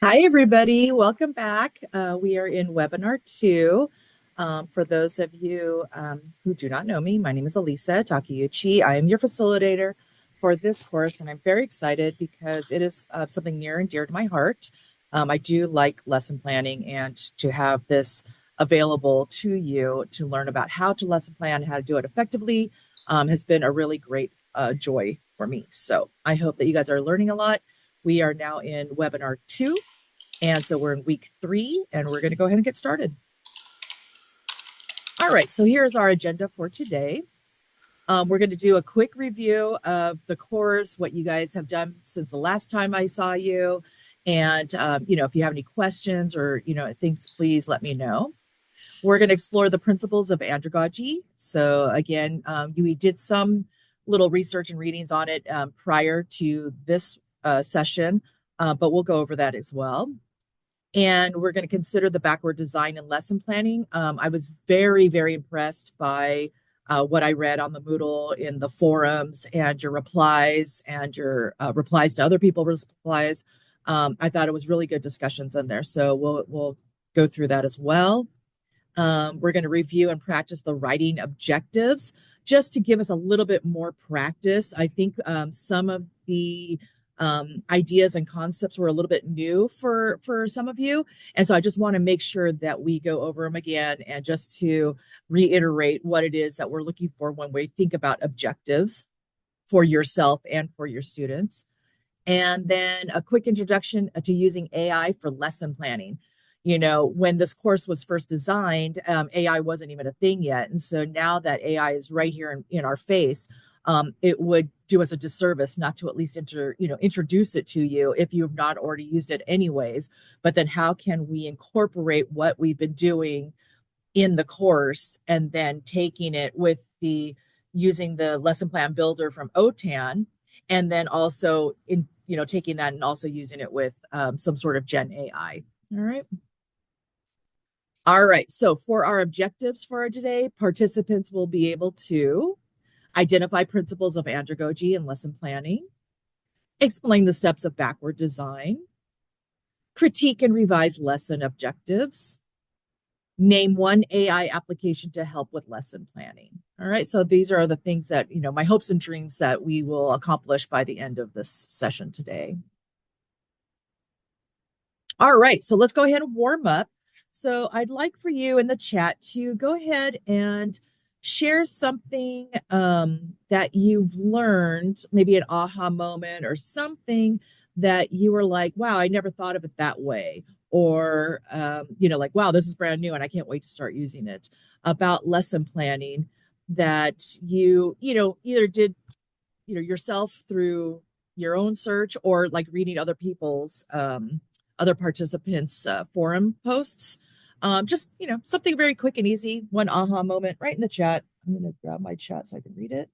Hi, everybody. Welcome back. We are in webinar two. For those of you who do not know me, my name is Alisa Takeuchi. I am your facilitator for this course, and I'm very excited because it is something near and dear to my heart. I do like lesson planning, and to have this available to you to learn about how to lesson plan, how to do it effectively, has been a really great joy for me. So I hope that you guys are learning a lot. We are now in webinar two. And so we're in week 3, and we're going to go ahead and get started. All right, so here's our agenda for today. We're going to do a quick review of the course, what you guys have done since the last time I saw you. And, if you have any questions or, things, please let me know. We're going to explore the principles of andragogy. So again, we did some little research and readings on it prior to this session, but we'll go over that as well. And we're going to consider the backward design and lesson planning. I was very, very impressed by what I read on the Moodle in the forums and your replies and your replies to other people's replies. I thought it was really good discussions in there. So we'll go through that as well. We're going to review and practice the writing objectives just to give us a little bit more practice. I think some of the ideas and concepts were a little bit new for some of you. And so I just want to make sure that we go over them again and just to reiterate what it is that we're looking for when we think about objectives for yourself and for your students. And then a quick introduction to using AI for lesson planning. When this course was first designed, AI wasn't even a thing yet. And so now that AI is right here in our face, it would do us a disservice not to at least introduce it to you if you've not already used it anyways. But then how can we incorporate what we've been doing in the course and then taking it with using the lesson plan builder from OTAN, and then also taking that and also using it with some sort of Gen AI. All right. So for our objectives for today, participants will be able to identify principles of andragogy and lesson planning, explain the steps of backward design, critique and revise lesson objectives, name one AI application to help with lesson planning. All right. So these are the things that, my hopes and dreams that we will accomplish by the end of this session today. All right. So let's go ahead and warm up. So I'd like for you in the chat to go ahead and share something that you've learned, maybe an aha moment or something that you were like, wow, I never thought of it that way. Or, like, wow, this is brand new and I can't wait to start using it, about lesson planning that you either did, yourself through your own search or like reading other people's, other participants' forum posts. Just, something very quick and easy, one aha moment right in the chat. I'm going to grab my chat so I can read it.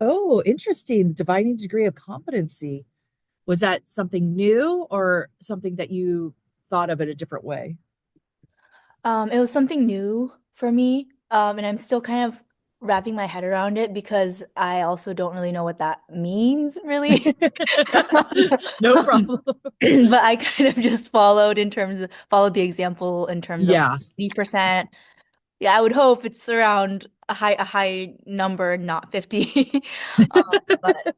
Oh, interesting. Dividing degree of competency. Was that something new or something that you thought of it a different way? It was something new for me, and I'm still kind of wrapping my head around it because I also don't really know what that means, really. No problem. But I kind of just followed the example in terms of Yeah. 80%. Yeah, I would hope it's around a high number, not 50. Um, but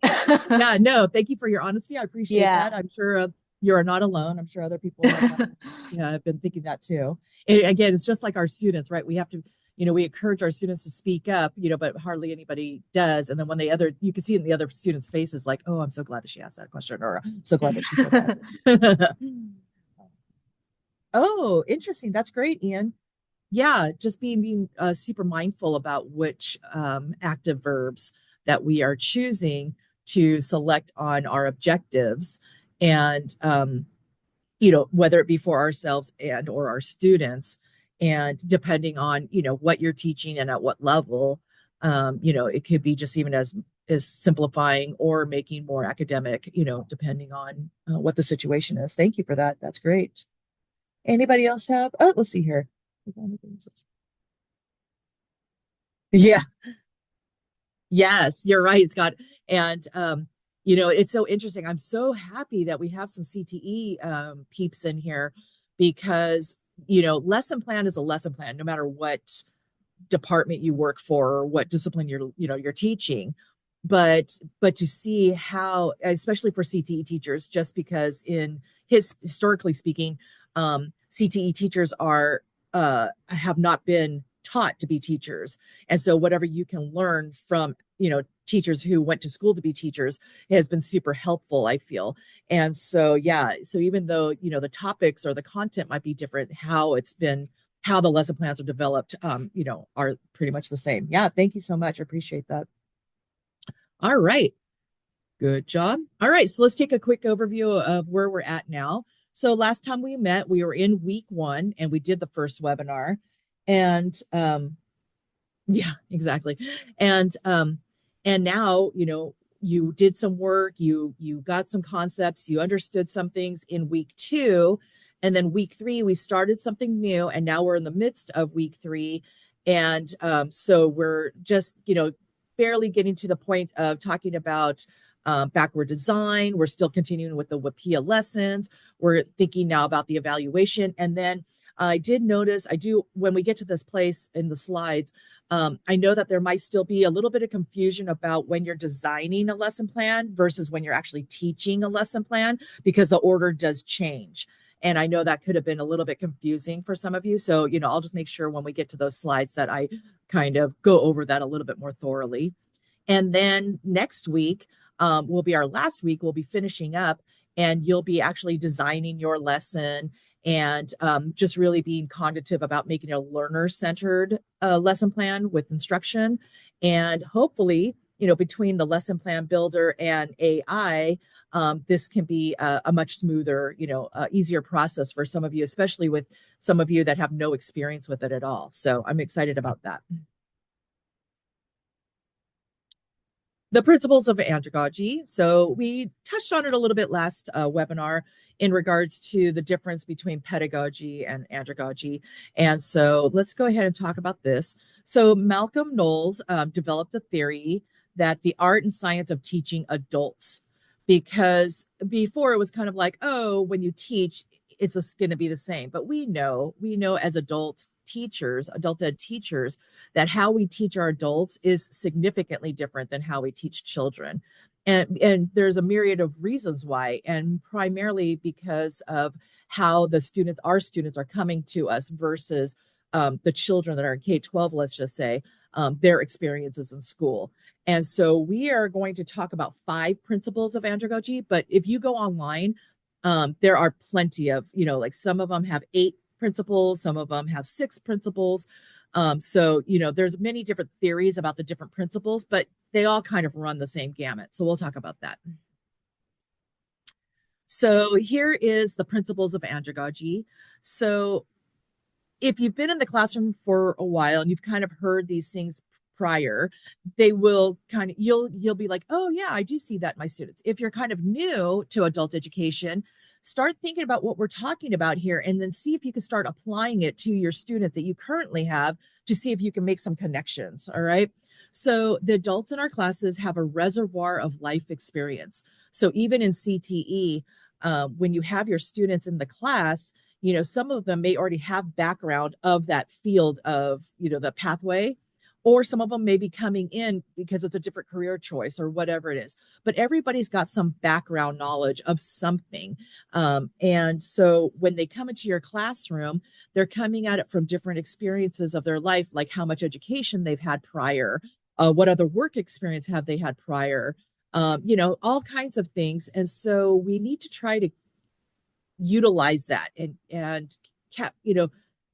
Yeah, no, thank you for your honesty. I appreciate yeah. that. I'm sure you're not alone. I'm sure other people have been thinking that too. And again, it's just like our students, right? We have to, we encourage our students to speak up, but hardly anybody does. And then when you can see in the other students' faces, like, oh, I'm so glad that she asked that question, or I'm so glad that she said that. Oh, interesting. That's great, Ian. Yeah, just being super mindful about which active verbs that we are choosing to select on our objectives, and whether it be for ourselves and or our students, and depending on what you're teaching and at what level, it could be just even as simplifying or making more academic, depending on what the situation is. Thank you for that. That's great. Anybody else have? Oh, let's see here. Yeah. Yes, you're right, Scott. And it's so interesting. I'm so happy that we have some CTE peeps in here, because lesson plan is a lesson plan, no matter what department you work for or what discipline you're teaching. But to see how, especially for CTE teachers, just because in historically speaking, CTE teachers are have not been taught to be teachers, and so whatever you can learn from teachers who went to school to be teachers has been super helpful, I feel. And so yeah, so even though the topics or the content might be different, how the lesson plans are developed, are pretty much the same. Yeah, thank you so much. I appreciate that. All right. Good job. All right. So let's take a quick overview of where we're at now. So last time we met, we were in week 1 and we did the first webinar. And yeah, exactly. And now, you did some work, you got some concepts, you understood some things in week 2, and then week 3 we started something new, and now we're in the midst of week 3. And so we're just, barely getting to the point of talking about backward design. We're still continuing with the WAPIA lessons. We're thinking now about the evaluation. And then I did notice, when we get to this place in the slides, I know that there might still be a little bit of confusion about when you're designing a lesson plan versus when you're actually teaching a lesson plan, because the order does change. And I know that could have been a little bit confusing for some of you. So, I'll just make sure when we get to those slides that I kind of go over that a little bit more thoroughly. And then next week will be our last week. We'll be finishing up, and you'll be actually designing your lesson, and just really being cognitive about making a learner-centered lesson plan with instruction. And hopefully, between the lesson plan builder and AI, this can be a much smoother, easier process for some of you, especially with some of you that have no experience with it at all. So I'm excited about that. The principles of andragogy. So we touched on it a little bit last webinar in regards to the difference between pedagogy and andragogy. And so let's go ahead and talk about this. So Malcolm Knowles developed a theory that the art and science of teaching adults, because before it was kind of like, oh, when you teach, it's just going to be the same. But we know as adult ed teachers, that how we teach our adults is significantly different than how we teach children. And there's a myriad of reasons why, and primarily because of how our students are coming to us versus the children that are in K-12, let's just say, their experiences in school. And so we are going to talk about 5 principles of andragogy, but if you go online, there are plenty of, like some of them have 8 principles, some of them have 6 principles. So, there's many different theories about the different principles, but they all kind of run the same gamut. So we'll talk about that. So here is the principles of andragogy. So if you've been in the classroom for a while and you've kind of heard these things prior, they will kind of, you'll be like, oh yeah, I do see that in my students. If you're kind of new to adult education, start thinking about what we're talking about here, and then see if you can start applying it to your students that you currently have, to see if you can make some connections. All right. So the adults in our classes have a reservoir of life experience. So even in CTE, when you have your students in the class, some of them may already have background of that field of, the pathway, or some of them may be coming in because it's a different career choice or whatever it is. But everybody's got some background knowledge of something. And so when they come into your classroom, they're coming at it from different experiences of their life, like how much education they've had prior, what other work experience have they had prior, all kinds of things. And so we need to try to utilize that, and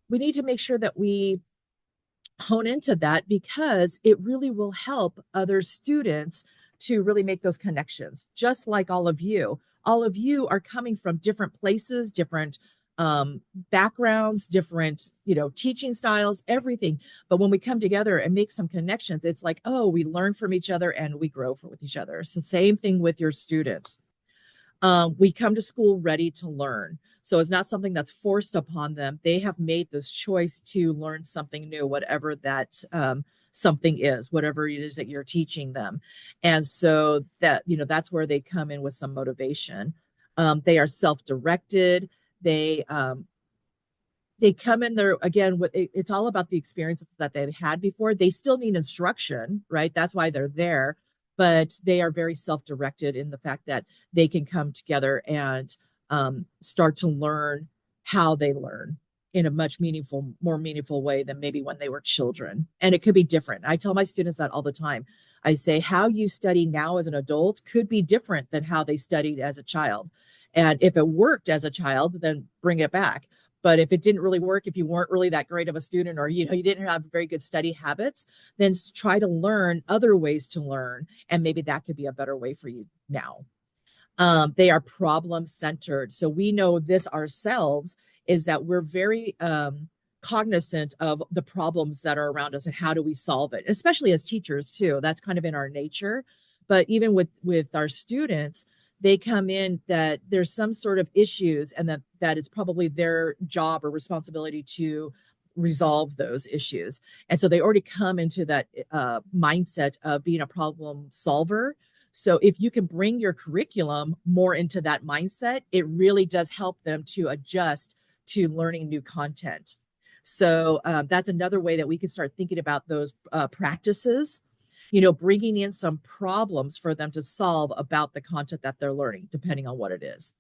we need to make sure that we hone into that, because it really will help other students to really make those connections, just like all of you. All of you are coming from different places, different um, backgrounds, different, teaching styles, everything. But when we come together and make some connections, it's like, oh, we learn from each other and we grow with each other. So same thing with your students. We come to school ready to learn. So it's not something that's forced upon them. They have made this choice to learn something new, whatever that something is, whatever it is that you're teaching them. And so that's where they come in with some motivation. They are self-directed. They come in there again with it's all about the experiences that they've had before. They still need instruction, right? That's why they're there, but they are very self-directed in the fact that they can come together and start to learn how they learn in a more meaningful way than maybe when they were children. And it could be different. I tell my students that all the time. I say how you study now as an adult could be different than how they studied as a child. And if it worked as a child, then bring it back. But if it didn't really work, if you weren't really that great of a student, or you didn't have very good study habits, then try to learn other ways to learn, and maybe that could be a better way for you now. They are problem centered, so we know this ourselves, is that we're very cognizant of the problems that are around us and how do we solve it, especially as teachers too. That's kind of in our nature. But even with our students, they come in that there's some sort of issues, and that it's probably their job or responsibility to resolve those issues. And so they already come into that mindset of being a problem solver. So if you can bring your curriculum more into that mindset, it really does help them to adjust to learning new content. So that's another way that we can start thinking about those practices, bringing in some problems for them to solve about the content that they're learning, depending on what it is.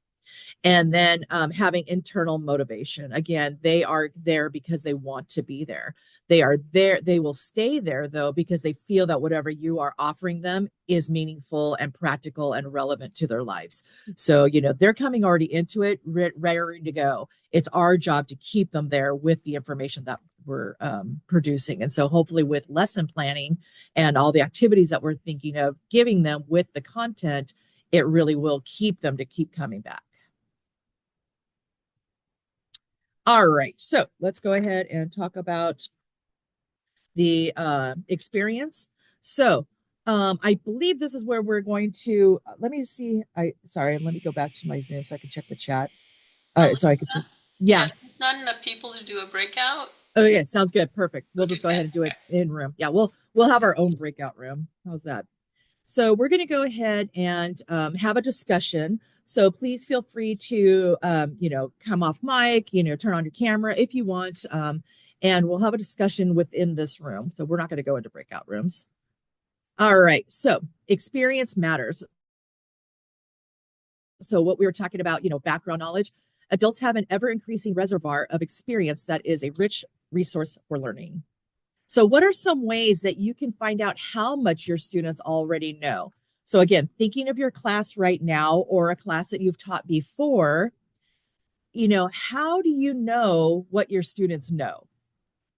And then having internal motivation. Again, they are there because they want to be there. They are there. They will stay there, though, because they feel that whatever you are offering them is meaningful and practical and relevant to their lives. So, they're coming already into it, ready to go. It's our job to keep them there with the information that we're producing. And so hopefully with lesson planning and all the activities that we're thinking of giving them with the content, it really will keep them to keep coming back. All right, so let's go ahead and talk about the experience. So I believe this is where we're going to, let me see. Sorry, let me go back to my Zoom so I can check the chat. So I could check. Yeah. There's not enough people to do a breakout. Oh yeah, sounds good. Perfect. We'll just go Okay. ahead and do it in room. Yeah, we'll have our own breakout room. How's that? So we're going to go ahead and have a discussion. So please feel free to, come off mic, turn on your camera if you want. And we'll have a discussion within this room. So we're not going to go into breakout rooms. All right. So experience matters. So what we were talking about, background knowledge. Adults have an ever increasing reservoir of experience that is a rich resource for learning. So what are some ways that you can find out how much your students already know? So again, thinking of your class right now or a class that you've taught before, how do you know what your students know?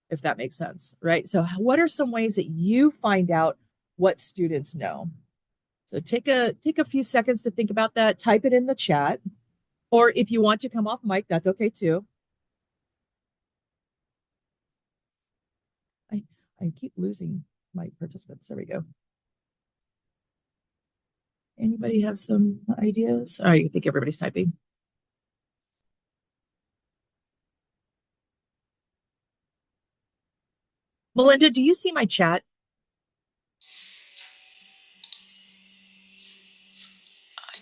If that makes sense, right? So what are some ways that you find out what students know? So take a few seconds to think about that, type it in the chat, or if you want to come off mic, that's okay too. I keep losing my participants. There we go. Anybody have some ideas? All right, I think everybody's typing. Melinda, do you see my chat?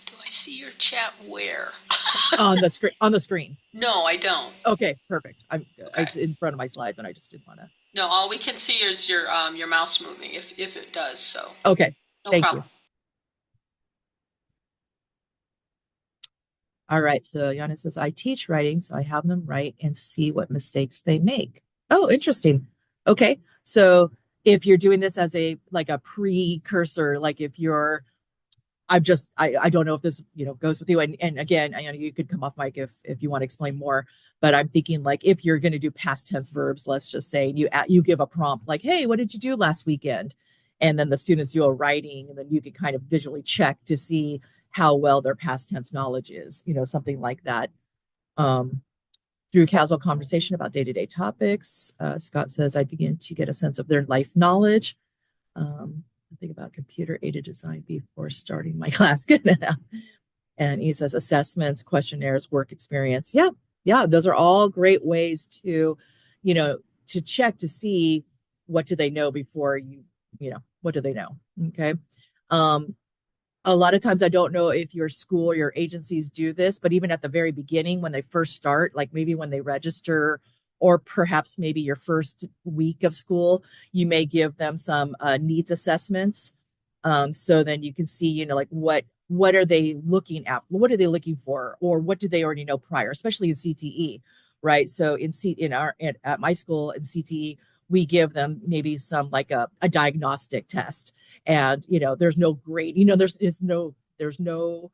Do I see your chat where? On the screen. On the screen. No, I don't. Okay, perfect. Okay. It's in front of my slides, and I just didn't want to. No, all we can see is your mouse moving if it does. So Okay, no thank problem. you. All right, so Yana says, I teach writing, so I have them write and see what mistakes they make. Oh, interesting. Okay, so if you're doing this as a precursor, like if you're, I don't know if this goes with you, and again, you could come off mic if you want to explain more, but I'm thinking like if you're going to do past tense verbs, let's just say you give a prompt like, hey, what did you do last weekend? and then the students do a writing, and then you can kind of visually check to see how well their past tense knowledge is, something like that. Um, through casual conversation about day-to-day topics, Scott says, I begin to get a sense of their life knowledge. Think about computer-aided design before starting my class. And he says assessments, questionnaires, work experience. Yeah, yeah, those are all great ways to, to check to see what do they know before what do they know? Okay. Um, a lot of times I don't know if your school or your agencies do this, but even at the very beginning, when they first start, like maybe when they register, or perhaps maybe your first week of school, you may give them some needs assessments. So then you can see, like what are they looking at? What are they looking for? Or what do they already know prior, especially in CTE, right? So at my school in CTE, we give them maybe some like a diagnostic test, and there's no grade, there's no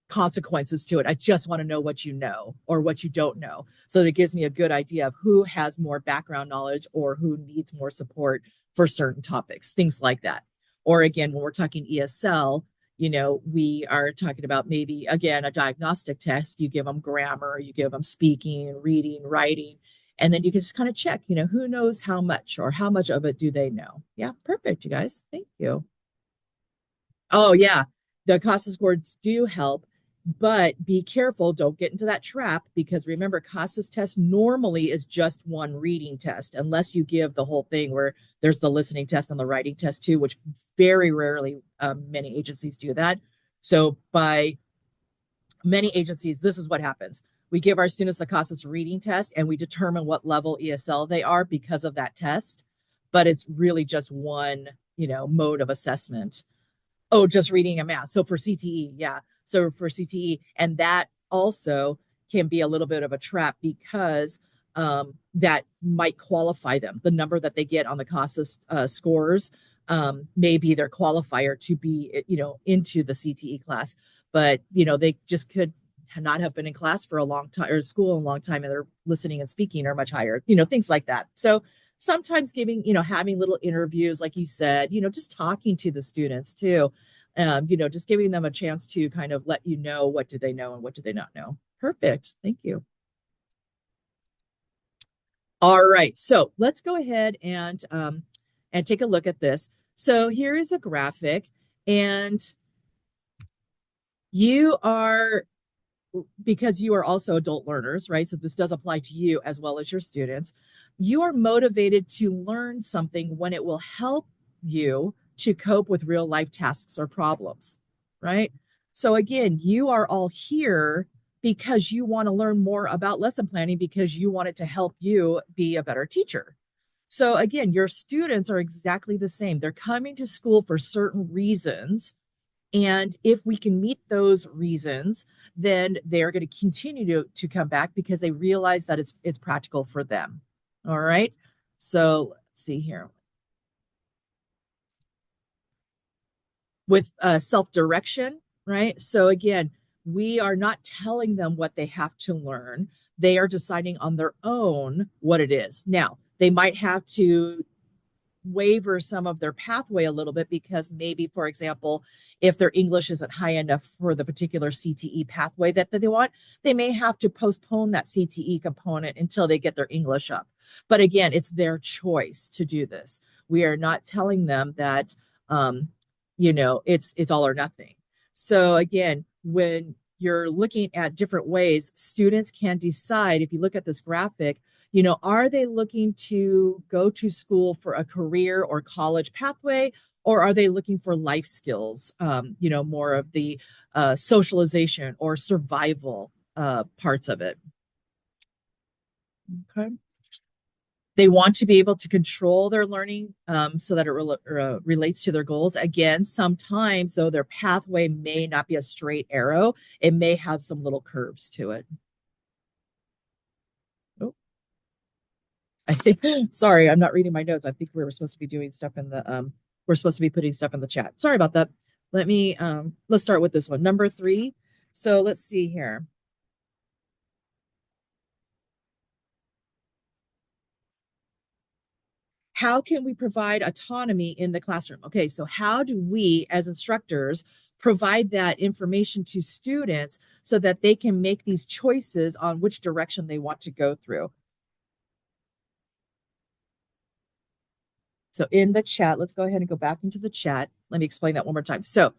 consequences to it. I just want to know what you know or what you don't know, so that it gives me a good idea of who has more background knowledge or who needs more support for certain topics, things like that. Or again, when we're talking ESL, we are talking about maybe again a diagnostic test. You give them grammar, you give them speaking, reading, writing, and then you can just kind of check, who knows how much, or how much of it do they know. Yeah, perfect, you guys. Thank you. Oh, yeah. The CASA scores do help, but be careful. Don't get into that trap, because remember, CASA's test normally is just one reading test, unless you give the whole thing where there's the listening test and the writing test too, which very rarely many agencies do that. So by many agencies, this is what happens. We give our students the CASA's reading test, and we determine what level ESL they are because of that test. But it's really just one, mode of assessment. Oh, just reading and math. So for CTE, yeah. So for CTE, and that also can be a little bit of a trap, because that might qualify them. The number that they get on the CASA scores may be their qualifier to be, into the CTE class. But, they just could not have been in class for a long time, or school a long time, and their listening and speaking are much higher, things like that. So sometimes giving, having little interviews, like you said, just talking to the students too, just giving them a chance to kind of let you know what do they know and what do they not know. Perfect. Thank you. All right. So let's go ahead and take a look at this. So here is a graphic, and you are, because you are also adult learners, right? So this does apply to you as well as your students. You are motivated to learn something when it will help you to cope with real life tasks or problems, right? So again, you are all here because you want to learn more about lesson planning, because you want it to help you be a better teacher. So again, your students are exactly the same. They're coming to school for certain reasons, and if we can meet those reasons, then they're going to continue to come back, because they realize that it's practical for them. All right. So let's see here. With self-direction, right? So again, we are not telling them what they have to learn. They are deciding on their own what it is. Now, they might have to waver some of their pathway a little bit, because maybe, for example, if their English isn't high enough for the particular CTE pathway that they want, they may have to postpone that CTE component until they get their English up. But again, it's their choice to do this. We are not telling them that it's all or nothing. So again, when you're looking at different ways, students can decide, if you look at this graphic, are they looking to go to school for a career or college pathway, or are they looking for life skills, more of the socialization or survival parts of it? Okay. They want to be able to control their learning, so that it relates to their goals. Again, sometimes, though, their pathway may not be a straight arrow. It may have some little curves to it. Oh, I think, sorry, I'm not reading my notes. I think we were supposed to be doing stuff we're supposed to be putting stuff in the chat. Sorry about that. Let's start with this one, number 3. So let's see here. how can we provide autonomy in the classroom? Okay, so how do we as instructors provide that information to students so that they can make these choices on which direction they want to go through? So in the chat, let's go ahead and go back into the chat. Let me explain that one more time. So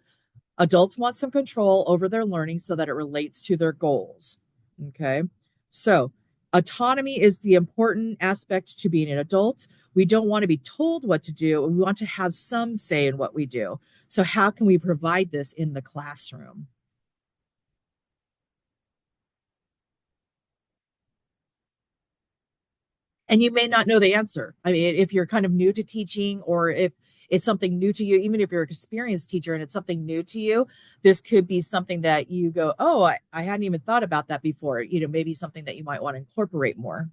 adults want some control over their learning so that it relates to their goals. Okay. So autonomy is the important aspect to being an adult. We don't want to be told what to do. We want to have some say in what we do. So how can we provide this in the classroom? And you may not know the answer. I mean, if you're kind of new to teaching, or if it's something new to you, even if you're an experienced teacher and it's something new to you, this could be something that you go, oh, I hadn't even thought about that before. Maybe something that you might want to incorporate more.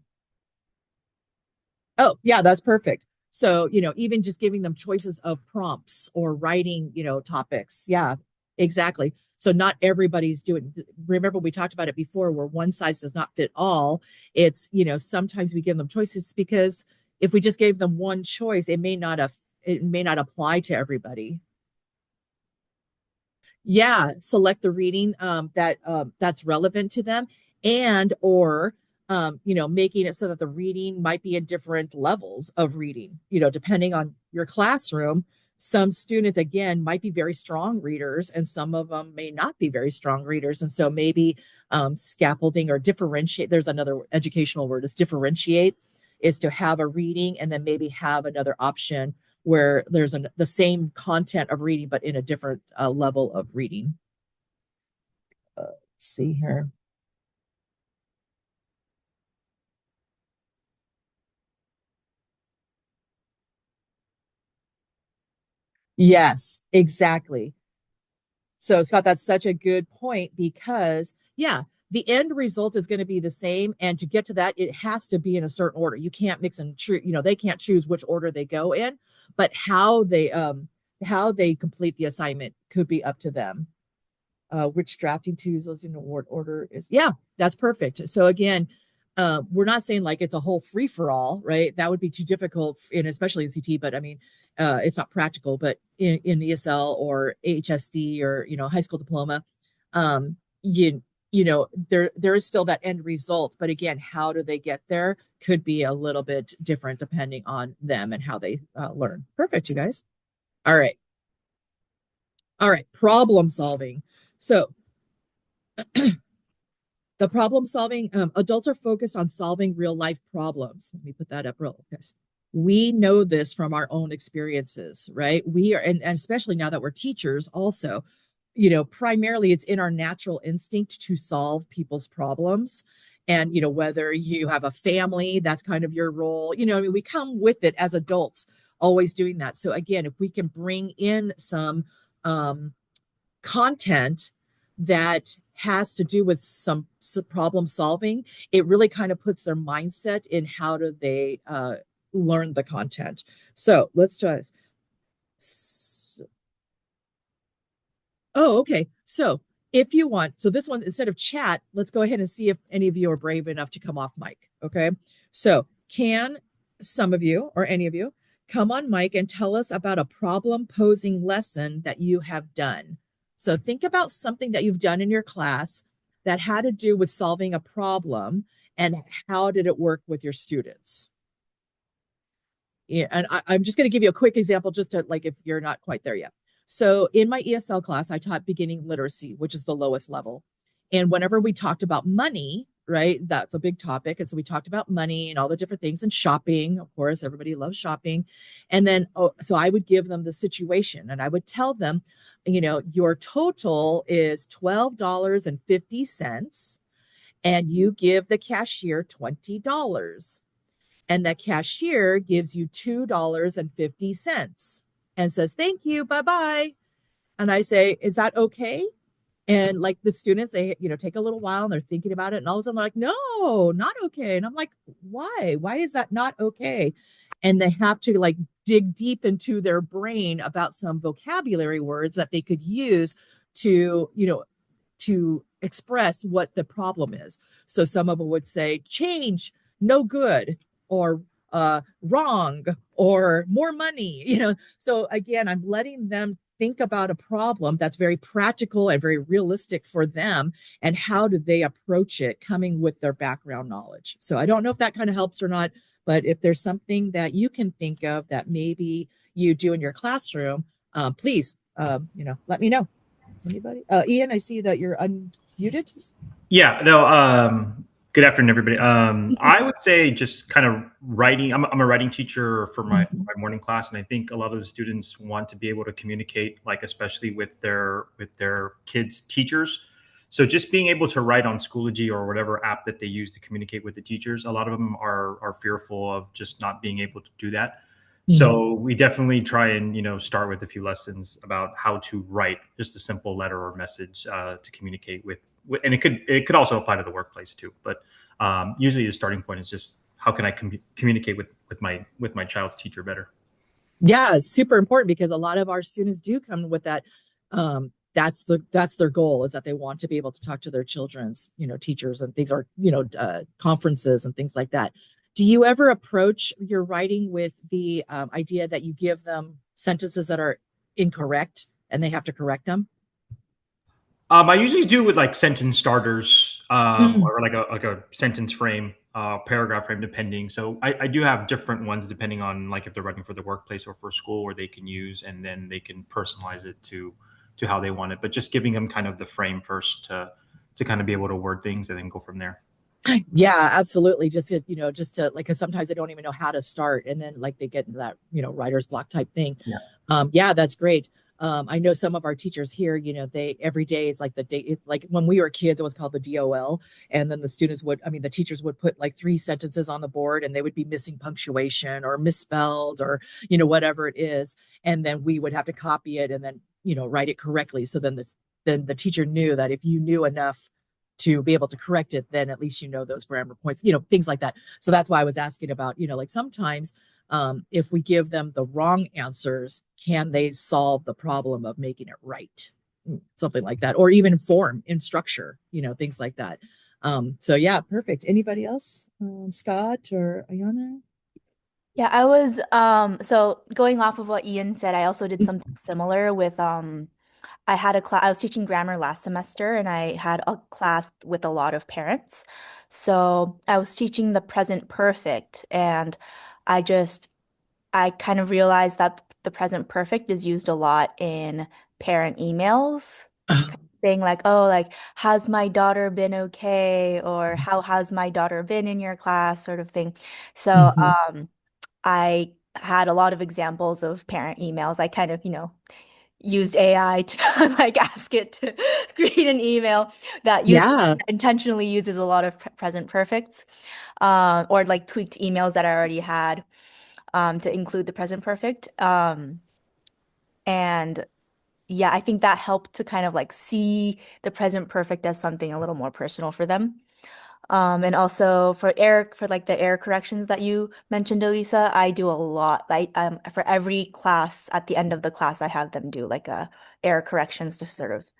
Oh, yeah, that's perfect. So, even just giving them choices of prompts or writing, topics. Yeah, exactly. So not everybody's doing, remember we talked about it before where one size does not fit all. It's, sometimes we give them choices because if we just gave them one choice, it may not apply to everybody. Yeah, select the reading that's relevant to them, and or making it so that the reading might be in different levels of reading, depending on your classroom. Some students again might be very strong readers and some of them may not be very strong readers, and so maybe scaffolding or differentiate, there's another educational word, is differentiate, is to have a reading and then maybe have another option where there's the same content of reading, but in a different level of reading. Let's see here. Yes, exactly. So Scott, that's such a good point because yeah, the end result is going to be the same. And to get to that, it has to be in a certain order. You can't mix and choose, they can't choose which order they go in, but how they complete the assignment could be up to them. Which drafting tools in award order is. Yeah, that's perfect. So again, we're not saying like it's a whole free for all, right? That would be too difficult, in especially in CT. But I mean, it's not practical. But in ESL or HSD or high school diploma, you there is still that end result. But again, how do they get there could be a little bit different depending on them and how they learn. Perfect, you guys. All right. All right. Problem solving. So the problem solving, adults are focused on solving real life problems. Let me put that up real quick. We know this from our own experiences, right? We are, and especially now that we're teachers also, primarily it's in our natural instinct to solve people's problems. And, whether you have a family, that's kind of your role. I mean, we come with it as adults, always doing that. So again, if we can bring in some content that has to do with some problem solving, it really kind of puts their mindset in how do they learn the content. So let's try. Oh, okay. So if you want, so this one, instead of chat, let's go ahead and see if any of you are brave enough to come off mic. Okay. So can some of you or any of you come on mic and tell us about a problem posing lesson that you have done? So think about something that you've done in your class that had to do with solving a problem, and how did it work with your students? Yeah, and I'm just going to give you a quick example just to like if you're not quite there yet. So in my ESL class, I taught beginning literacy, which is the lowest level. And whenever we talked about money, right, that's a big topic. And so we talked about money and all the different things and shopping. Of course, everybody loves shopping. And then, so I would give them the situation and I would tell them, your total is $12.50 and you give the cashier $20, and the cashier gives you $2.50 and says, thank you, bye-bye. And I say, is that okay? And like the students, they, take a little while and they're thinking about it. And all of a sudden they're like, no, not okay. And I'm like, why? Why is that not okay? And they have to like dig deep into their brain about some vocabulary words that they could use to, to express what the problem is. So some of them would say, change, no good, or wrong or more money, So again, I'm letting them think about a problem that's very practical and very realistic for them, and how do they approach it coming with their background knowledge. So I don't know if that kind of helps or not, but if there's something that you can think of that maybe you do in your classroom, please, let me know. Anybody? Ian, I see that you're unmuted. Yeah, no, good afternoon, everybody. I would say just kind of writing. I'm a writing teacher for my morning class, and I think a lot of the students want to be able to communicate, like especially with their kids' teachers. So just being able to write on Schoology or whatever app that they use to communicate with the teachers, a lot of them are fearful of just not being able to do that. Mhm. So we definitely try and start with a few lessons about how to write just a simple letter or message to communicate and it could also apply to the workplace too. But usually the starting point is just how can I communicate with my child's teacher better. Yeah, it's super important because a lot of our students do come with that. That's their goal, is that they want to be able to talk to their children's, teachers and things, or conferences and things like that. Do you ever approach your writing with the idea that you give them sentences that are incorrect and they have to correct them? I usually do with like sentence starters, Mm. or like a sentence frame, paragraph frame, depending. So I do have different ones depending on like if they're writing for the workplace or for school, where they can use, and then they can personalize it to how they want it. But just giving them kind of the frame first to kind of be able to word things and then go from there. Yeah, absolutely. Just to like, because sometimes they don't even know how to start, and then like they get into that, writer's block type thing. Yeah. Yeah, that's great. I know some of our teachers here, they every day is like the day. It's like when we were kids, it was called the DOL, and then the teachers would put like three sentences on the board, and they would be missing punctuation or misspelled or whatever it is, and then we would have to copy it and then write it correctly. So then the teacher knew that if you knew enough to be able to correct it, then at least those grammar points, things like that. So that's why I was asking about, like sometimes if we give them the wrong answers, can they solve the problem of making it right? Something like that, or even in structure, things like that. So yeah, perfect. Anybody else? Scott or Ayana? Yeah, I was so going off of what Ian said, I also did something similar with I had a class, I was teaching grammar last semester and I had a class with a lot of parents. So I was teaching the present perfect, and I just I kind of realized that the present perfect is used a lot in parent emails, saying like, oh, like, has my daughter been okay? Or how has my daughter been in your class, sort of thing. So, Mhm. I had a lot of examples of parent emails. I kind of, used AI to like ask it to create an email that Yeah. intentionally uses a lot of present perfects, or like tweaked emails that I already had, to include the present perfect. And yeah, I think that helped to kind of like see the present perfect as something a little more personal for them. And also for like the error corrections that you mentioned, Elisa, I do a lot. Like for every class, at the end of the class, I have them do like a error corrections to sort of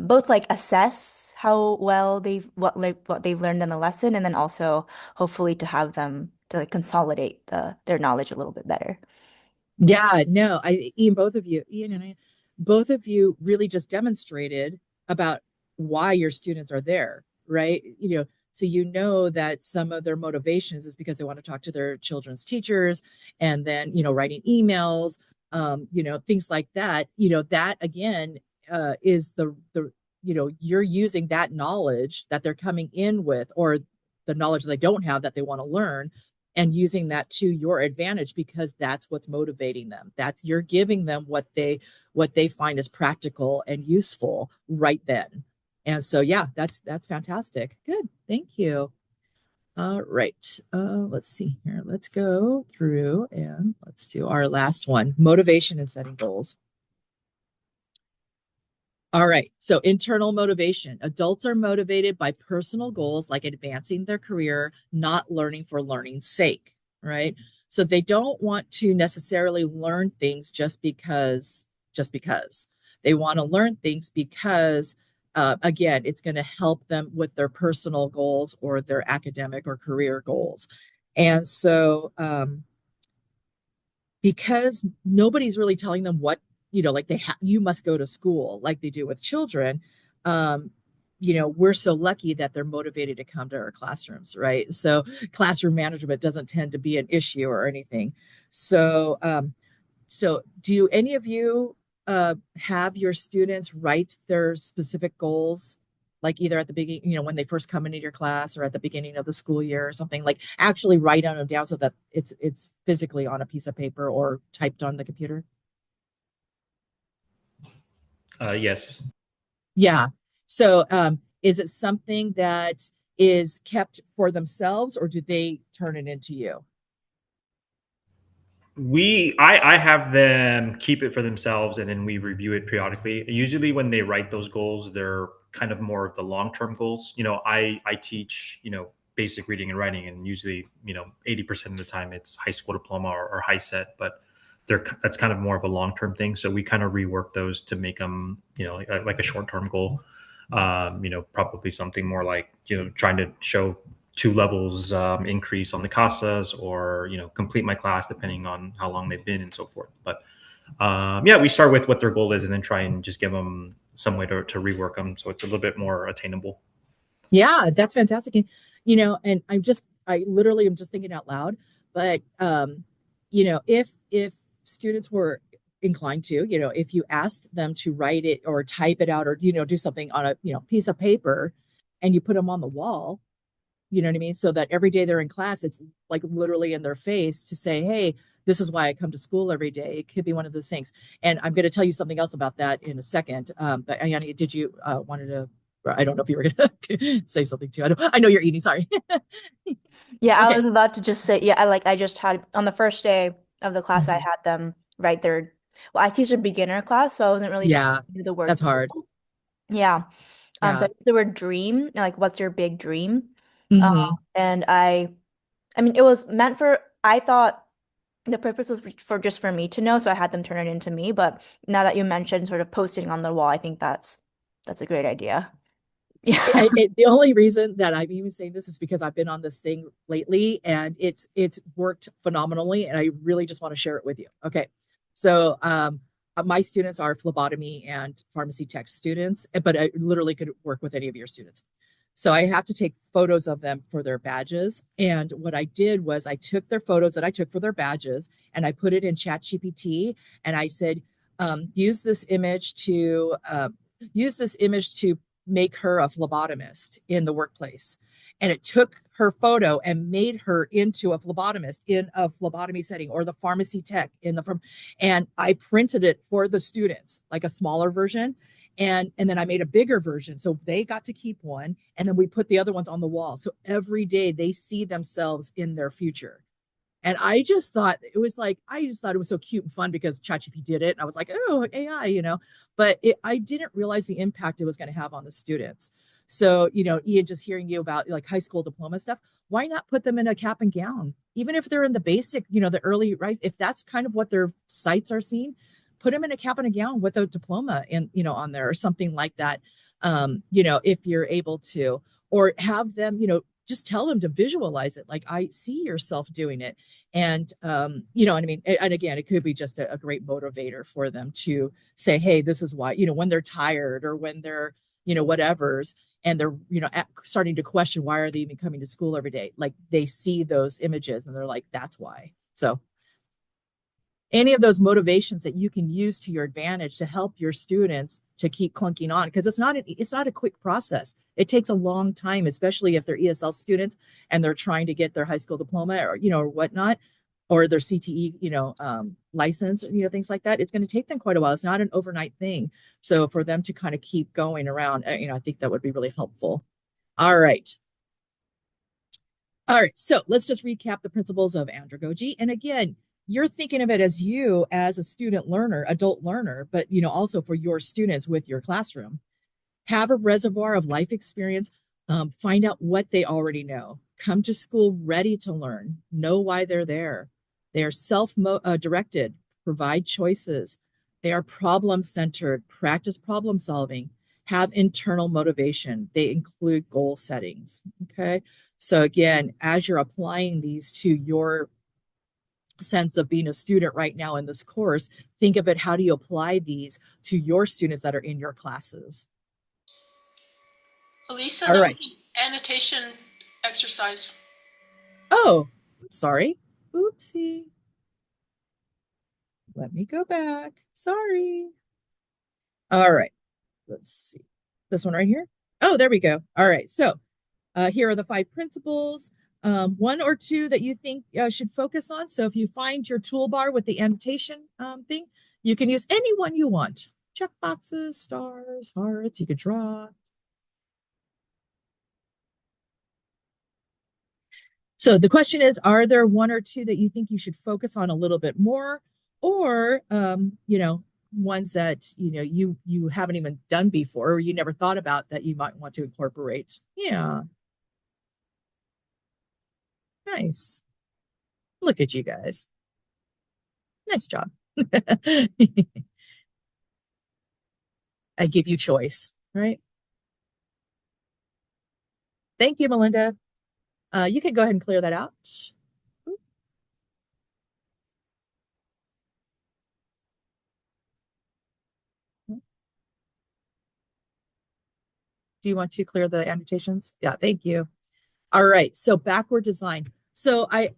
both like assess how well what they've learned in the lesson, and then also hopefully to have them to like consolidate their knowledge a little bit better. Yeah, no, Ian and I, both of you really just demonstrated about why your students are there, right? So that some of their motivations is because they want to talk to their children's teachers, and then, writing emails, things like that. That again, is you're using that knowledge that they're coming in with, or the knowledge that they don't have that they want to learn, and using that to your advantage, because that's what's motivating them. That's You're giving them what they find is practical and useful right then. And so yeah, that's fantastic. Good. Thank you. All right. Let's see here. Let's go through and let's do our last one: motivation and setting goals. All right. So internal motivation. Adults are motivated by personal goals like advancing their career, not learning for learning's sake, right? So they don't want to necessarily learn things just because. They want to learn things because, again, it's going to help them with their personal goals or their academic or career goals. And so, because nobody's really telling them what, like you must go to school like they do with children. Um, we're so lucky that they're motivated to come to our classrooms, right? So classroom management doesn't tend to be an issue or anything. So do any of you have your students write their specific goals, like either at the beginning, when they first come into your class, or at the beginning of the school year or something, like actually write them down so that it's physically on a piece of paper or typed on the computer? Yes. Yeah. So is it something that is kept for themselves, or do they turn it into you? I have them keep it for themselves, and then we review it periodically. Usually when they write those goals, they're kind of more of the long-term goals. I teach, basic reading and writing, and usually, 80% of the time it's high school diploma or high set, but that's kind of more of a long-term thing. So we kind of rework those to make them, like a short-term goal. Probably something more like, trying to show 2 levels increase on the casas, or complete my class depending on how long they've been and so forth. But yeah, we start with what their goal is and then try and just give them some way to rework them so it's a little bit more attainable. Yeah, that's fantastic. And and I literally am just thinking out loud, but if students were inclined to, if you asked them to write it or type it out, or do something on a, piece of paper, and you put them on the wall, you know what I mean? So that every day they're in class, it's like literally in their face to say, hey, this is why I come to school every day. It could be one of those things. And I'm going to tell you something else about that in a second. But Ayani, did you wanted to, I don't know if you were going to say something too. I know you're eating. Sorry. Yeah, I Okay. was about to just say, yeah, I just had on the first day of the class, I Mhm. had them write their, well, I teach a beginner class, so I wasn't really sure Yeah, to do the word that's hard. goal. Yeah. So Yeah. I used the word dream, and like, what's your big dream? Um, Hmm. and I mean, it was meant for, I thought the purpose was for just for me to know, so I had them turn it into me. But now that you mentioned sort of posting on the wall, I think that's a great idea. Yeah. The only reason that I'm even saying this is because I've been on this thing lately, and it's worked phenomenally, and I really just want to share it with you. Okay. So my students are phlebotomy and pharmacy tech students, but I literally could work with any of your students. So I have to take photos of them for their badges. And what I did was I took their photos that I took for their badges, and I put it in ChatGPT, and I said, use this image to make her a phlebotomist in the workplace. And it took her photo and made her into a phlebotomist in a phlebotomy setting, or the pharmacy tech in the from. And I printed it for the students, like a smaller version. And then I made a bigger version. So they got to keep one. And then we put the other ones on the wall. So every day they see themselves in their future. And I just thought it was so cute and fun because ChatGPT did it. And I was like, oh, AI. But I didn't realize the impact it was going to have on the students. So, Ian, just hearing you about like high school diploma stuff, why not put them in a cap and gown? Even if they're in the basic, the early, right? If that's kind of what their sites are seeing, put them in a cap and a gown with a diploma and, on there or something like that. If you're able to, or have them, just tell them to visualize it. Like, I see yourself doing it. And what I mean? And again, it could be just a great motivator for them to say, hey, this is why, when they're tired, or when they're, whatever's, and they're, starting to question, why are they even coming to school every day? Like, they see those images and they're like, that's why. So any of those motivations that you can use to your advantage to help your students to keep clunking on, because it's not a quick process. It takes a long time, especially if they're ESL students and they're trying to get their high school diploma, or or whatnot, or their CTE license, things like that. It's going to take them quite a while. It's not an overnight thing. So for them to kind of keep going around, I think that would be really helpful. All right. All right, so let's just recap the principles of andragogy. And again, you're thinking of it as you as a student learner, adult learner, but also for your students with your classroom. Have a reservoir of life experience. Find out what they already know. Come to school ready to learn. Know why they're there. They are self-directed. Provide choices. They are problem-centered. Practice problem solving. Have internal motivation. They include goal settings. Okay. So again, as you're applying these to your sense of being a student right now in this course, think of it, how do you apply these to your students that are in your classes? Alisa, All that right. was an annotation exercise. Oh, I'm sorry. Oopsie. Let me go back. Sorry. All right. Let's see. This one right here. Oh, there we go. All right. So here are the 5 principles. One or two that you think should focus on. So if you find your toolbar with the annotation thing, you can use any one you want. Check boxes, stars, hearts, you could draw. So the question is, are there one or two that you think you should focus on a little bit more? Or, ones that, you haven't even done before or you never thought about that you might want to incorporate? Yeah, nice. Look at you guys. Nice job. I give you choice, right? Thank you, Melinda. You can go ahead and clear that out. Do you want to clear the annotations? Yeah, thank you. All right, so backward design. So I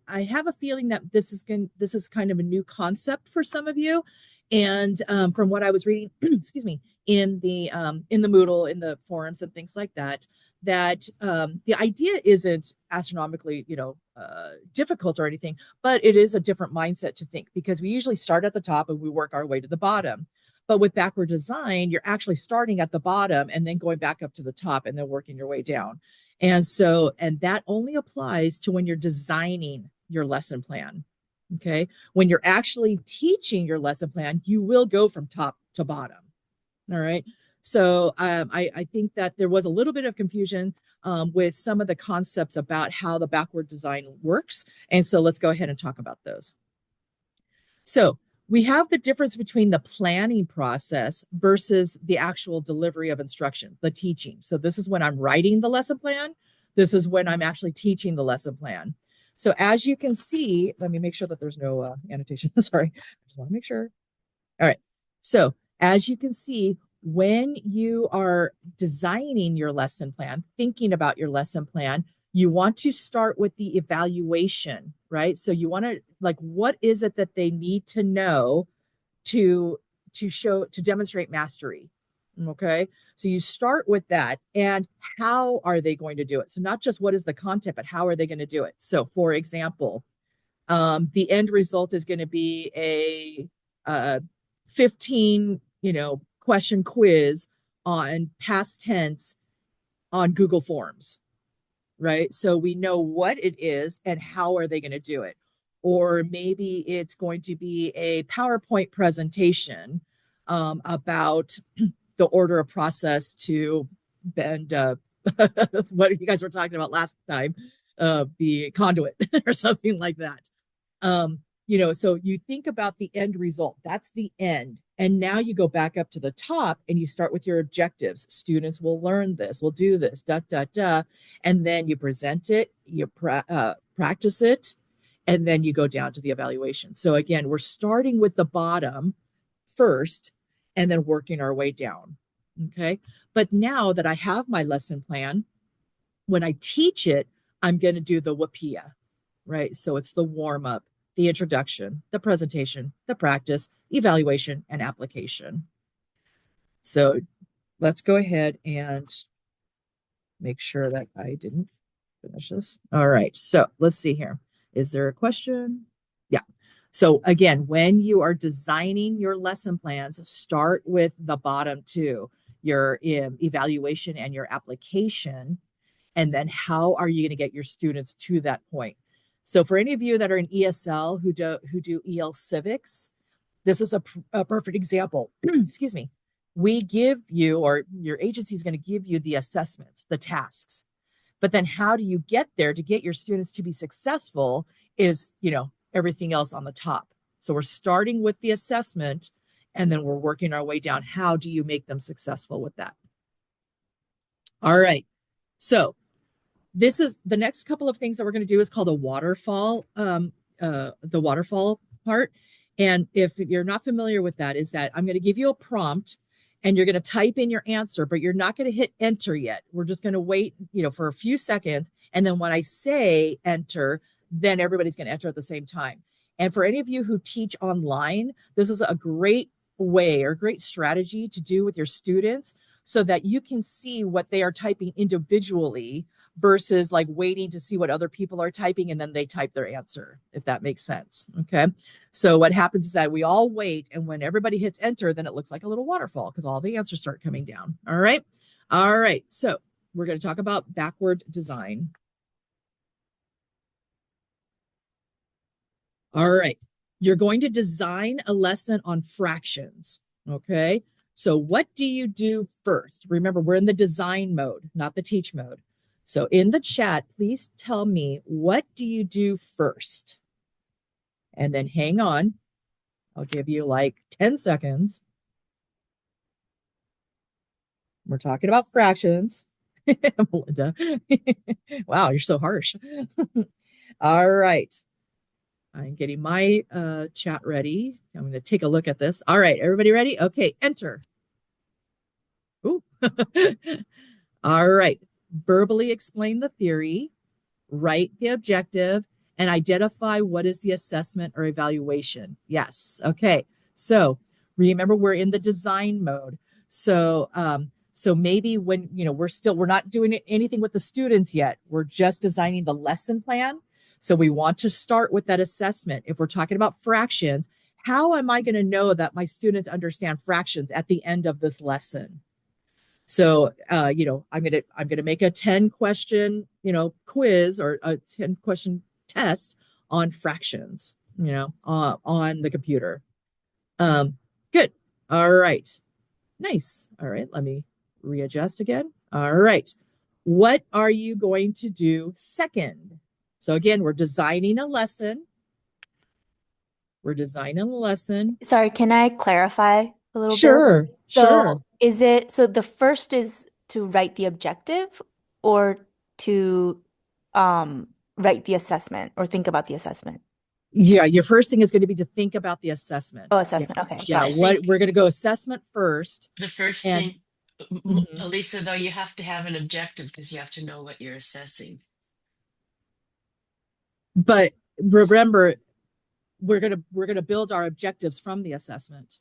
have a feeling that this is kind of a new concept for some of you, and from what I was reading, excuse me, in the Moodle, in the forums and things like that, that the idea isn't astronomically, difficult or anything, but it is a different mindset to think because we usually start at the top and we work our way to the bottom. But with backward design, you're actually starting at the bottom and then going back up to the top and then working your way down. And that only applies to when you're designing your lesson plan. Okay. When you're actually teaching your lesson plan, you will go from top to bottom. All right. So I think that there was a little bit of confusion with some of the concepts about how the backward design works. And so let's go ahead and talk about those. So we have the difference between the planning process versus the actual delivery of instruction, the teaching. So this is when I'm writing the lesson plan. This is when I'm actually teaching the lesson plan. So as you can see, let me make sure that there's no annotation. Sorry, I just want to make sure. All right. So as you can see, when you are designing your lesson plan, thinking about your lesson plan, you want to start with the evaluation, right? So you want to, like, what is it that they need to know to demonstrate mastery? Okay. So you start with that, and how are they going to do it? So not just what is the content, but how are they going to do it? So for example, the end result is going to be a 15, question quiz on past tense on Google Forms, right? So we know what it is and how are they going to do it. Or maybe it's going to be a PowerPoint presentation about the order of process to bend what you guys were talking about last time, the conduit or something like that. So you think about the end result, that's the end. And now you go back up to the top and you start with your objectives. Students will learn this, will do this, da, da, da. And then you present it, you practice it, and then you go down to the evaluation. So again, we're starting with the bottom first and then working our way down. Okay. But now that I have my lesson plan, when I teach it, I'm going to do the WAPIA, right? So it's the warm up, the introduction, the presentation, the practice, evaluation, and application. So let's go ahead and make sure that I didn't finish this. All right. So let's see here. Is there a question? Yeah. So again, when you are designing your lesson plans, start with the bottom two, your evaluation and your application. And then how are you going to get your students to that point? So for any of you that are in ESL who do EL Civics, this is a perfect example. Excuse me. We give you, or your agency is going to give you the assessments, the tasks. But then how do you get there to get your students to be successful is, everything else on the top. So we're starting with the assessment and then we're working our way down. How do you make them successful with that? All right. So this is the next couple of things that we're going to do is called a waterfall, the waterfall part. And if you're not familiar with that, is that I'm going to give you a prompt and you're going to type in your answer, but you're not going to hit enter yet. We're just going to wait, for a few seconds. And then when I say enter, then everybody's going to enter at the same time. And for any of you who teach online, this is a great way or great strategy to do with your students so that you can see what they are typing individually versus like waiting to see what other people are typing and then they type their answer, if that makes sense. Okay. So what happens is that we all wait, and when everybody hits enter, then it looks like a little waterfall because all the answers start coming down. All right. All right. So we're going to talk about backward design. All right. You're going to design a lesson on fractions. Okay. So what do you do first? Remember, we're in the design mode, not the teach mode. So in the chat, please tell me, what do you do first? And then hang on. I'll give you like 10 seconds. We're talking about fractions. Melinda. Wow, you're so harsh. All right. I'm getting my chat ready. I'm going to take a look at this. All right, everybody ready? Okay, enter. Ooh. All right. Verbally explain the theory, write the objective, and identify what is the assessment or evaluation. Yes. Okay. So remember, we're in the design mode. So so maybe when we're not doing anything with the students yet. We're just designing the lesson plan. So we want to start with that assessment. If we're talking about fractions, how am I going to know that my students understand fractions at the end of this lesson? So, I'm gonna make a 10 question, quiz or a 10 question test on fractions, on the computer. Good. All right. Nice. All right. Let me readjust again. All right. What are you going to do second? So again, we're designing a lesson. We're designing a lesson. Sorry, can I clarify a little bit? Sure. So Sure. so the first is to write the objective or to write the assessment or think about the assessment? Yeah, your first thing is going to be to think about the assessment. Oh, Yeah. assessment. Okay, Yeah, got I it. what think we're going to go assessment first. the first And thing, mhm. Alisa, though, you have to have an objective because you have to know what you're assessing. But remember, we're going to build our objectives from the assessment.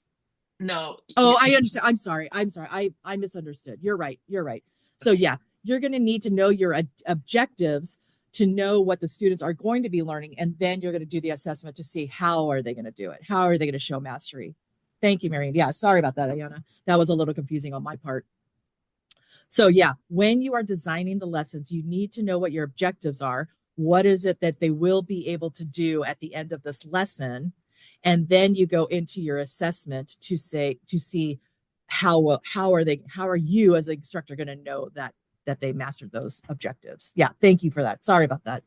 No, Oh, I understand. I'm sorry. I misunderstood. You're right. You're right. So okay. yeah, you're going to need to know your objectives to know what the students are going to be learning, and then you're going to do the assessment to see how are they going to do it. How are they going to show mastery? Thank you, Marion. Yeah, sorry about that, Ayana. That was a little confusing on my part. So yeah, when you are designing the lessons, you need to know what your objectives are. What is it that they will be able to do at the end of this lesson? And then you go into your assessment to see how are you as an instructor going to know that they mastered those objectives. Yeah, thank you for that. Sorry about that.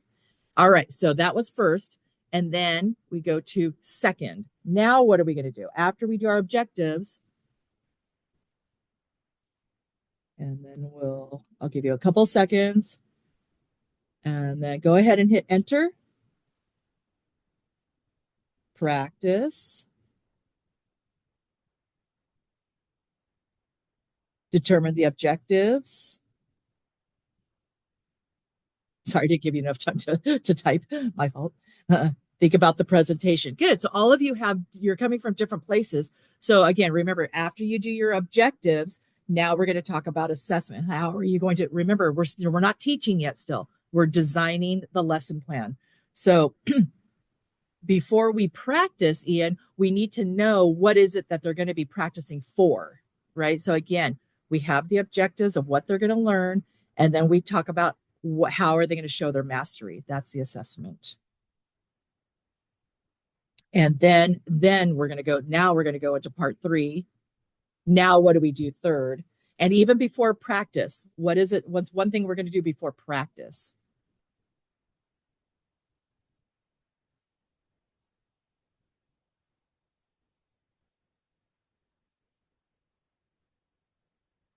All right, so that was first. And then we go to second. Now, what are we going to do? After we do our objectives, and then I'll give you a couple seconds and then go ahead and hit enter. Practice. Determine the objectives. Sorry to give you enough time to type. My fault. Think about the presentation. Good. So all of you're coming from different places. So again, remember, after you do your objectives, now we're going to talk about assessment. How are you going to remember? We're not teaching yet still. We're designing the lesson plan. So before we practice, Ian, we need to know what is it that they're going to be practicing for, right? So again, we have the objectives of what they're going to learn, and then we talk about how are they going to show their mastery. That's the assessment. And then we're going to go, now we're going to go into part 3. Now, what do we do third? And even before practice, what is it? What's one thing we're going to do before practice?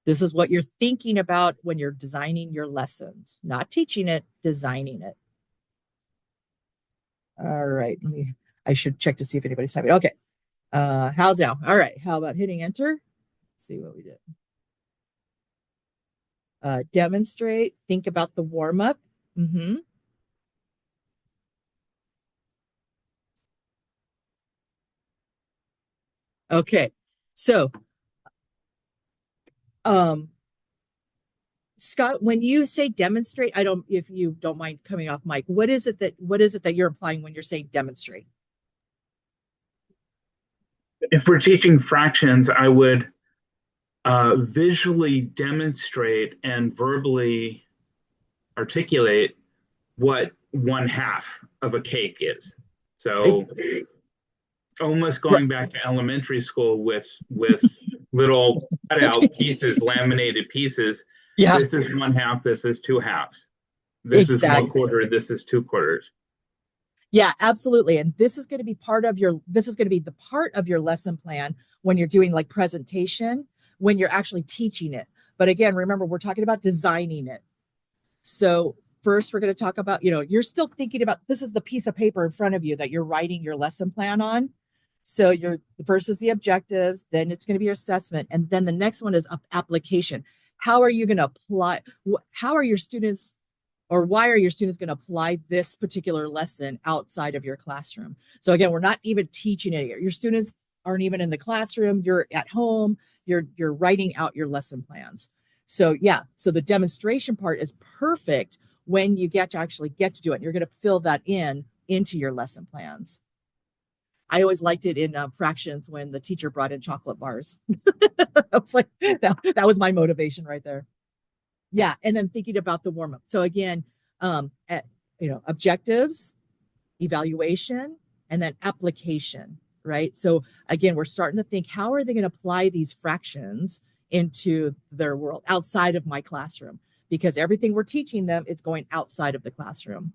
This is what you're thinking about when you're designing your lessons, not teaching it, designing it. All right. I should check to see if anybody's typing. Okay. How's now? All right. How about hitting enter? Let's see what we did. Demonstrate, think about the warm-up. Okay. So, Scott, when you say demonstrate, if you don't mind coming off mic, what is it that you're implying when you're saying demonstrate? If we're teaching fractions, I would visually demonstrate and verbally articulate what 1/2 of a cake is. So almost going back to elementary school with little cutout pieces, laminated pieces. Yeah. This is 1/2, this is 2/2. This exactly. is 1/4, this is 2/4. Yeah, absolutely. And this is going to be the part of your lesson plan when you're doing like presentation, when you're actually teaching it. But again, remember, we're talking about designing it. So first we're going to talk about, you're still thinking about, this is the piece of paper in front of you that you're writing your lesson plan on. So the first is the objectives, then it's going to be your assessment. And then the next one is application. How are you going to apply? How are your students, or why are your students going to apply this particular lesson outside of your classroom? So again, we're not even teaching it here. Your students aren't even in the classroom. You're at home. You're writing out your lesson plans. So yeah, so the demonstration part is perfect when you actually get to do it. You're going to fill that into your lesson plans. I always liked it in fractions when the teacher brought in chocolate bars. I was like, that was my motivation right there. Yeah, and then thinking about the warm-up. So again, objectives, evaluation, and then application, right? So again, we're starting to think, how are they going to apply these fractions into their world outside of my classroom? Because everything we're teaching them, it's going outside of the classroom.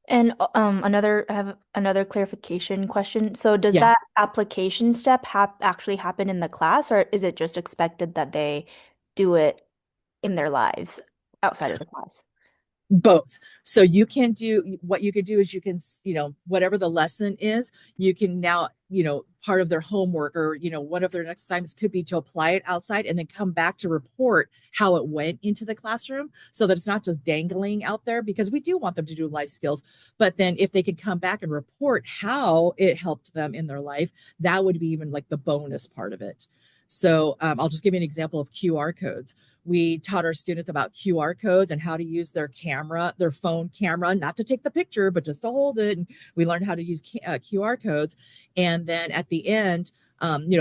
And I have another clarification question. So does Yeah. that application step actually happen in the class, or is it just expected that they do it in their lives outside of the class? Both. So you can do, what you could do is you can, whatever the lesson is, you can now, part of their homework or, one of their next assignments could be to apply it outside and then come back to report how it went into the classroom, so that it's not just dangling out there, because we do want them to do life skills. But then if they could come back and report how it helped them in their life, that would be even like the bonus part of it. So I'll just give you an example of QR codes. We taught our students about QR codes and how to use their phone camera, not to take the picture, but just to hold it. And we learned how to use QR codes. And then at the end,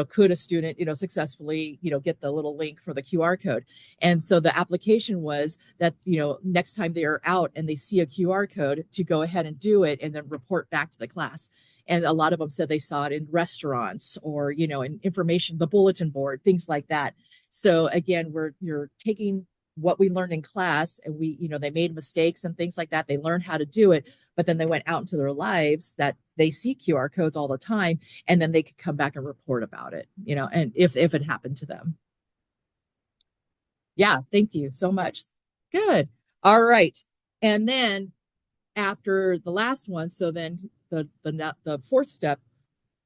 could a student, successfully, get the little link for the QR code? And so the application was that, next time they're out and they see a QR code, to go ahead and do it and then report back to the class. And a lot of them said they saw it in restaurants or, in information, the bulletin board, things like that. So again, you're taking what we learned in class, and they made mistakes and things like that. They learned how to do it, but then they went out into their lives that they see QR codes all the time, and then they could come back and report about it, and if it happened to them. Yeah, thank you so much. Good. All right. And then after the last one, so then the fourth step,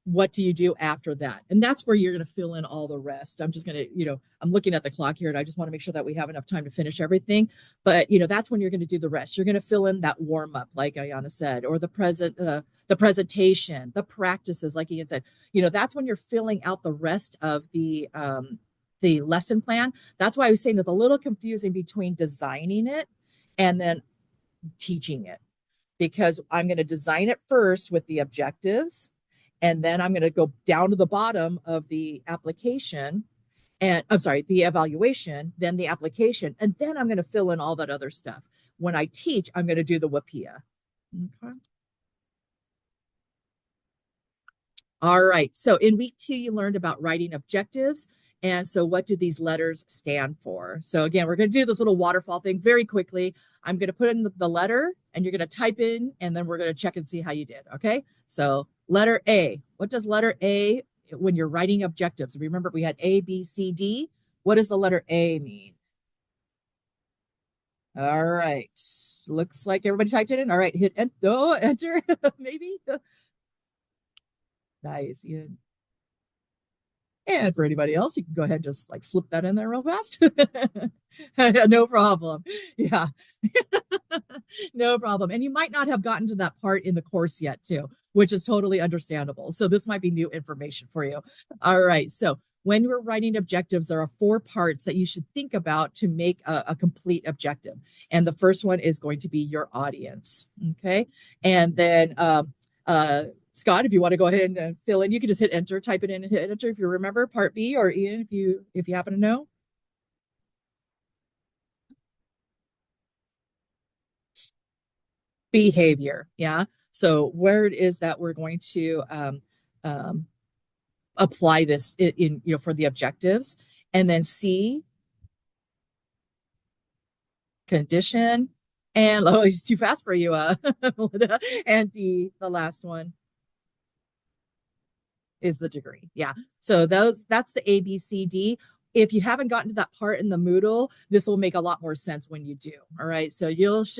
what do you do after that? And that's where you're going to fill in all the rest. I'm just going to, I'm looking at the clock here and I just want to make sure that we have enough time to finish everything. But, that's when you're going to do the rest. You're going to fill in that warm up, like Ayana said, or the presentation, the practices, like Ian said, that's when you're filling out the rest of the lesson plan. That's why I was saying it's a little confusing between designing it and then teaching it, because I'm going to design it first with the objectives, and then I'm going to go down to the bottom of the application, and I'm sorry, the evaluation, then the application, and then I'm going to fill in all that other stuff. When I teach, I'm going to do the WPIA. Okay. All right. So in week 2, you learned about writing objectives. And so what do these letters stand for? So again, we're going to do this little waterfall thing very quickly. I'm going to put in the letter and you're going to type in, and then we're going to check and see how you did. Okay. So letter A. What does letter A, when you're writing objectives? Remember, we had A, B, C, D. What does the letter A mean? All right. Looks like everybody typed it in. All right. Hit enter, maybe. Nice. Ian. And for anybody else, you can go ahead and just like slip that in there real fast. No problem. Yeah. No problem. And you might not have gotten to that part in the course yet, too, which is totally understandable. So this might be new information for you. All right. So when you're writing objectives, there are 4 parts that you should think about to make a complete objective. And the first one is going to be your audience. Okay. And then Scott, if you want to go ahead and fill in, you can just hit enter, type it in and hit enter if you remember part B, or Ian, if you happen to know. Behavior. Yeah. So where it is that we're going to apply this in, for the objectives. And then C, condition. And oh, it's too fast for you, and D, the last one, is the degree. Yeah. So that's the A, B, C, D. If you haven't gotten to that part in the Moodle, this will make a lot more sense when you do. All right. So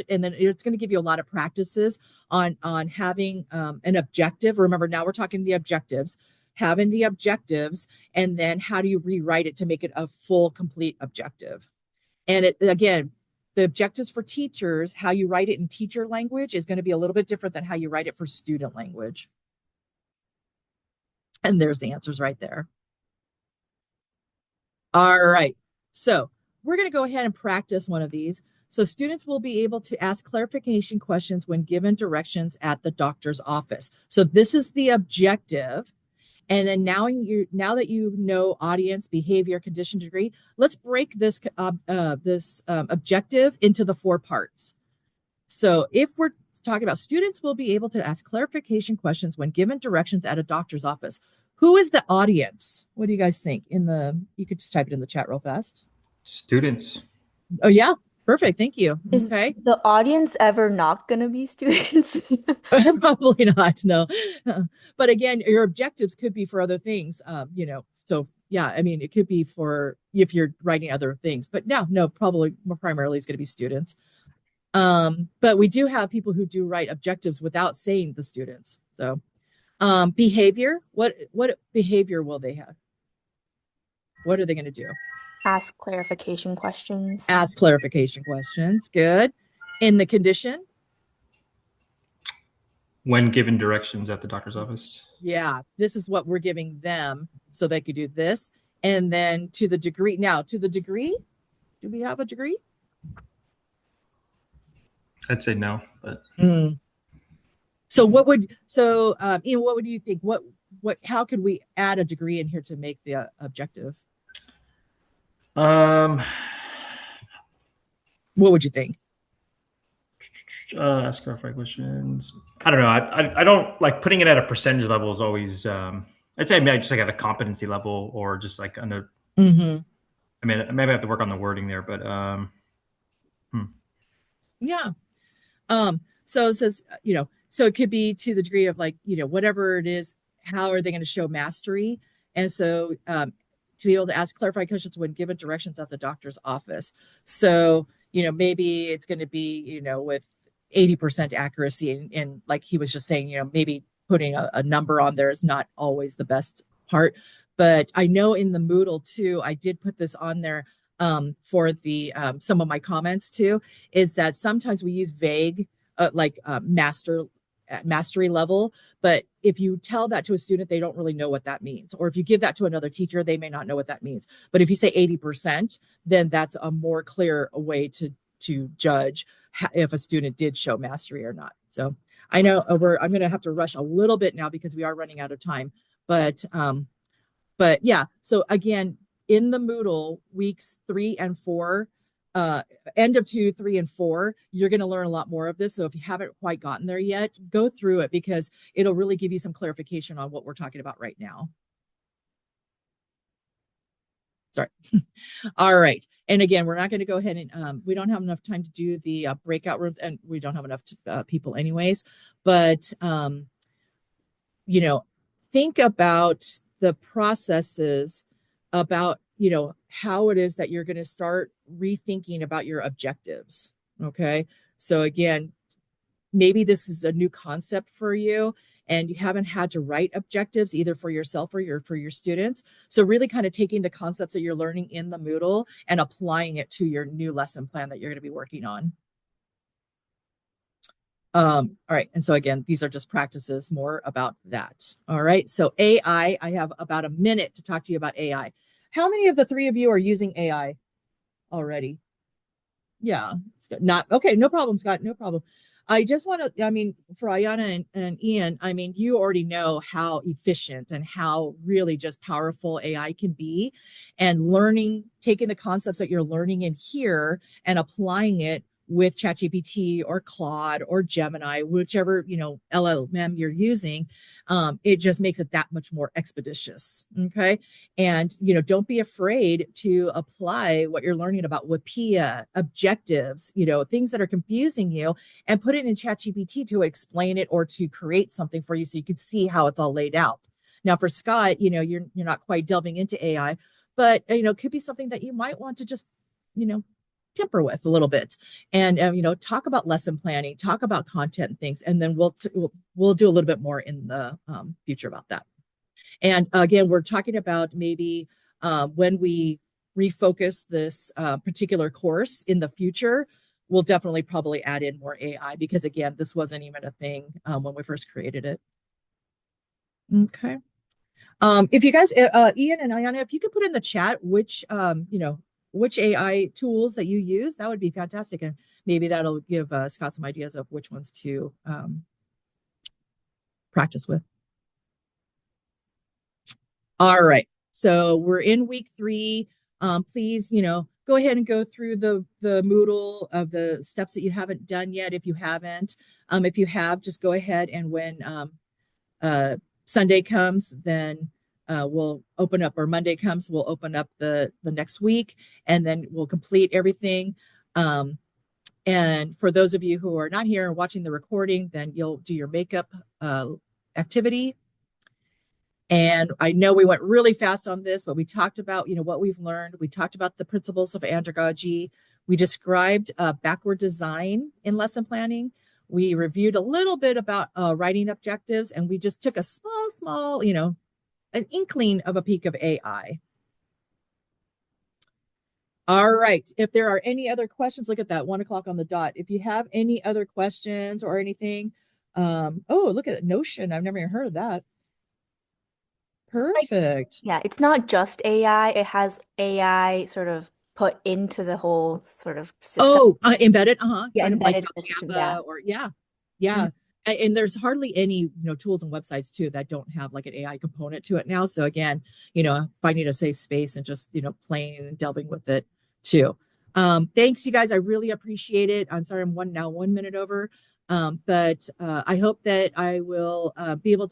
and then it's going to give you a lot of practices on having an objective. Remember, now we're talking the objectives, having the objectives, and then how do you rewrite it to make it a full, complete objective. And again, the objectives for teachers, how you write it in teacher language is going to be a little bit different than how you write it for student language. And there's the answers right there. All right. So we're going to go ahead and practice one of these. So students will be able to ask clarification questions when given directions at the doctor's office. So this is the objective. And then now that you know audience, behavior, condition, degree, let's break this objective into the 4 parts. So if we're talking about students will be able to ask clarification questions when given directions at a doctor's office. Who is the audience? What do you guys think? You could just type it in the chat real fast. Students. Oh, yeah. Perfect. Thank you. Is the audience ever not going to be students? Probably not. No. But again, your objectives could be for other things, so yeah, I mean, it could be for if you're writing other things, but no, probably more primarily is going to be students. But we do have people who do write objectives without saying the students. So behavior, what behavior will they have? What are they going to do? Ask clarification questions. Ask clarification questions. Good. In the condition? When given directions at the doctor's office. Yeah, this is what we're giving them so they could do this. And then to the degree. Now, to the degree, do we have a degree? I'd say no, but. So Ian, what would you think? How could we add a degree in here to make the objective? What would you think? Ask clarifying questions. I don't know. I don't like putting it at a percentage level is always. I'd say maybe just like at a competency level or just like under. I mean, maybe I have to work on the wording there, but yeah. So it says, so it could be to the degree of like, whatever it is, how are they going to show mastery? And so to be able to ask clarifying questions when given directions at the doctor's office. So, maybe it's going to be, with 80% accuracy. And like he was just saying, maybe putting a number on there is not always the best part. But I know in the Moodle too, I did put this on there for the some of my comments too, is that sometimes we use vague mastery level, but if you tell that to a student, they don't really know what that means. Or if you give that to another teacher, they may not know what that means. But if you say 80%, then that's a more clear way to judge if a student did show mastery or not. So I know I'm going to have to rush a little bit now because we are running out of time. But yeah, so again, in the Moodle weeks 3 and 4, end of 2, 3, and 4, you're going to learn a lot more of this. So if you haven't quite gotten there yet, go through it because it'll really give you some clarification on what we're talking about right now. Sorry. All right. And again, we're not going to go ahead and we don't have enough time to do the breakout rooms, and we don't have enough people anyways. But, think about the processes about how it is that you're going to start rethinking about your objectives. Okay. So again, maybe this is a new concept for you and you haven't had to write objectives either for yourself or for your students. So really kind of taking the concepts that you're learning in the Moodle and applying it to your new lesson plan that you're going to be working on. All right. And so again, these are just practices more about that. All right. So AI, I have about a minute to talk to you about AI. How many of the three of you are using AI already? Yeah. Not okay. No problem, Scott. No problem. I just want to, I mean, for Ayana and Ian, I mean, you already know how efficient and how really just powerful AI can be. And taking the concepts that you're learning in here and applying it with ChatGPT or Claude or Gemini, whichever, LLM you're using, it just makes it that much more expeditious. Okay. And, don't be afraid to apply what you're learning about WIPIA, objectives, things that are confusing you, and put it in ChatGPT to explain it or to create something for you so you can see how it's all laid out. Now, for Scott, you're not quite delving into AI, but, it could be something that you might want to just, temper with a little bit and talk about lesson planning, talk about content and things, and then we'll do a little bit more in the future about that. And again, we're talking about maybe when we refocus this particular course in the future, we'll definitely probably add in more AI because again, this wasn't even a thing when we first created it. Okay. If you guys, Ian and Ayana, if you could put in the chat which AI tools that you use, that would be fantastic. And maybe that'll give Scott some ideas of which ones to practice with. All right. So we're in week 3. Please, go ahead and go through the Moodle of the steps that you haven't done yet. If you haven't, if you have, just go ahead and when Sunday comes, then we'll open up, or Monday comes, we'll open up the next week, and then we'll complete everything. And for those of you who are not here and watching the recording, then you'll do your makeup activity. And I know we went really fast on this, but we talked about, what we've learned. We talked about the principles of andragogy. We described backward design in lesson planning. We reviewed a little bit about writing objectives, and we just took a small, an inkling of a peek of AI. All right. If there are any other questions, look at that, 1 o'clock on the dot. If you have any other questions or anything, oh, look at Notion. I've never even heard of that. Perfect. Yeah, it's not just AI. It has AI sort of put into the whole sort of system. Oh, embedded, Yeah, kind of like embedded in the system, Canva, or yeah. And there's hardly any, tools and websites too that don't have like an AI component to it now. So again, finding a safe space and just, playing and delving with it too. Thanks, you guys. I really appreciate it. I'm sorry, I'm 1 minute over. But I hope that I will be able to